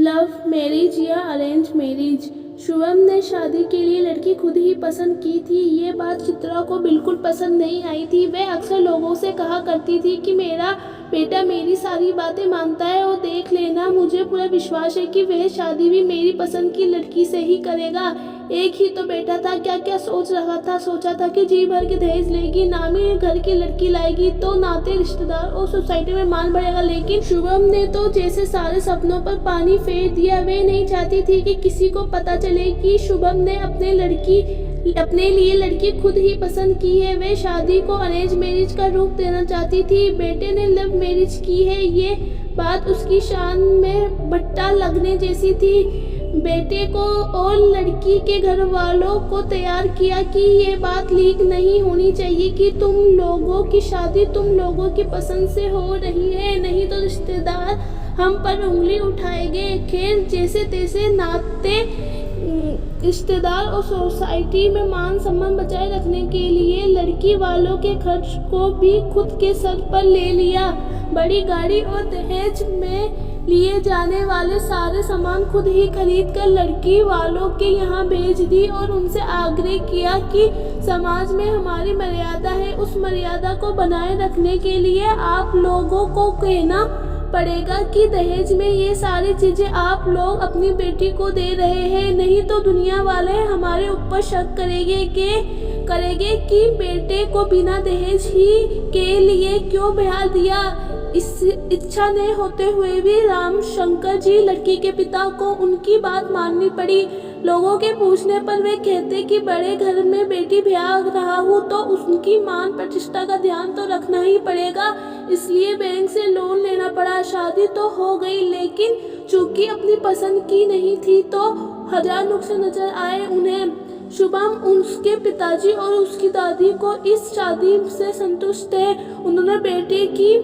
Love marriage या arrange marriage. Shubham ने शादी के लिए लड़की खुद ही पसंद की थी। ये बात चित्रा को बिल्कुल पसंद नहीं आई थी। वह अक्सर लोगों से कहा करती थी कि मेरा बेटा मेरी सारी बातें मानता है और देख लेना, मुझे पूरा विश्वास है कि वह शादी भी मेरी पसंद की लड़की से ही करेगा। एक ही तो बेटा था, क्या क्या सोच रहा था। सोचा था कि जी भर के दहेज लेगी, नामी घर की लड़की लाएगी तो नाते रिश्तेदार और सोसाइटी में मान बढ़ेगा। लेकिन शुभम ने तो जैसे सारे सपनों पर पानी फेर दिया। वे नहीं चाहती थी कि किसी को पता चले कि शुभम ने अपने लिए लड़की खुद ही पसंद की है। वे शादी को अरेंज मैरिज का रूप देना चाहती थी। बेटे ने लव मैरिज की है, ये बात उसकी शान में बट्टा लगने जैसी थी। बेटे को और लड़की के घर वालों को तैयार किया कि ये बात लीक नहीं होनी चाहिए कि तुम लोगों की शादी तुम लोगों की पसंद से हो रही है, नहीं तो रिश्तेदार हम पर उंगली उठाएंगे। खैर जैसे तैसे नाते रिश्तेदार और सोसाइटी में मान सम्मान बचाए रखने के लिए लड़की वालों के खर्च को भी खुद के सर पर ले लिया। बड़ी गाड़ी और दहेज में लिए जाने वाले सारे सामान खुद ही खरीद कर लड़की वालों के यहाँ भेज दी और उनसे आग्रह किया कि समाज में हमारी मर्यादा है, उस मर्यादा को बनाए रखने के लिए आप लोगों को कहना पड़ेगा कि दहेज में ये सारी चीजें आप लोग अपनी बेटी को दे रहे हैं, नहीं तो दुनिया वाले हमारे ऊपर शक करेंगे कि बेटे को बिना दहेज ही के लिए क्यों ब्याह दिया। इस इच्छा ने होते हुए भी राम शंकर जी लड़की के पिता को उनकी बात माननी पड़ी। लोगों के पूछने पर वे कहते कि बड़े घर में बेटी ब्याह रहा हूँ तो उनकी मान प्रतिष्ठा का ध्यान तो रखना ही पड़ेगा, इसलिए बैंक से लोन लेना पड़ा। शादी तो हो गई, लेकिन चूंकि अपनी पसंद की नहीं थी तो हजार नुक्स नजर आए उन्हें। शुभम, उसके पिताजी और उसकी दादी को इस शादी से संतुष्ट थे। उन्होंने बेटे की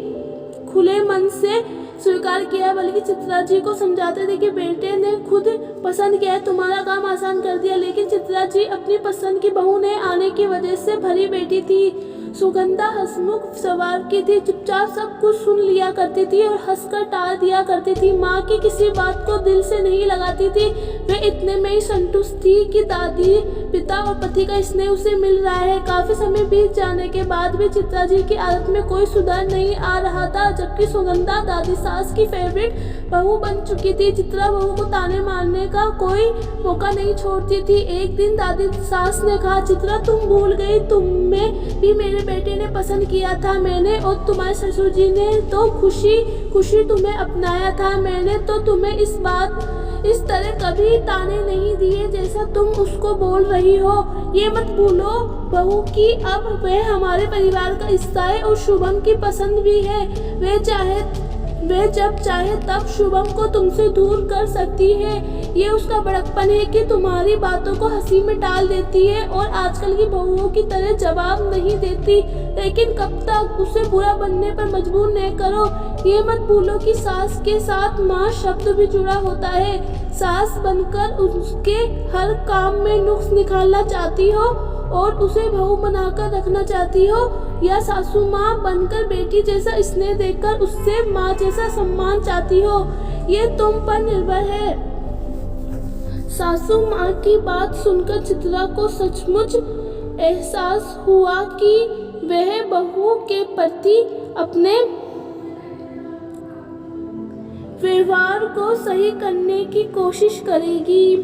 खुले मन से स्वीकार किया, बल्कि चित्रा जी को समझाते थे कि बेटे ने खुद पसंद किया है, तुम्हारा काम आसान कर दिया। लेकिन चित्रा जी अपनी पसंद की बहू ने आने की वजह से भरी बैठी थी। सुगंधा हंसमुख स्वभाव की थी, चुपचाप सब कुछ सुन लिया करती थी और हंसकर टाल दिया करती थी। माँ की किसी बात को दिल से नहीं लगाती थी। वे इतने में ही संतुष्ट थी कि दादी, पिता और पति का स्नेह उसे मिल रहा है। काफी समय बीत जाने के बाद भी चित्रा जी की आदत में कोई सुधार नहीं आ रहा था, जबकि सुगंधा दादी सास की फेवरेट बहू बन चुकी थी। चित्रा बहू को ताने मारने का कोई मौका नहीं छोड़ती थी। एक दिन दादी सास ने कहा, चित्रा तुम भूल गई, तुम्हें भी मेरे बेटे ने पसंद किया था। मैंने और तुम्हारे ससुर जी ने तो खुशी खुशी तुम्हें अपनाया था। मैंने तो तुम्हें इस तरह कभी ताने नहीं दिए जैसा तुम उसको बोल रही हो। ये मत भूलो बहू कि अब वह हमारे परिवार का हिस्सा है और शुभम की पसंद भी है। वे जब चाहे तब शुभम को तुमसे दूर कर सकती है। ये उसका बड़कपन है कि तुम्हारी बातों को हंसी में टाल देती है और आजकल की बहुओं की तरह जवाब नहीं देती। लेकिन कब तक उसे बुरा बनने पर मजबूर न करो। ये मत भूलो कि सास के साथ माँ शब्द भी जुड़ा होता है। सास बनकर उसके हर काम में नुक्स निकालना चाहती हो और उसे बहू बनाकर रखना चाहती हो, या सासू माँ बनकर बेटी जैसा स्नेह देकर उससे माँ जैसा सम्मान चाहती हो, ये तुम पर निर्भर है। सासू माँ की बात सुनकर चित्रा को सचमुच एहसास हुआ कि वह बहू के प्रति अपने व्यवहार को सही करने की कोशिश करेगी।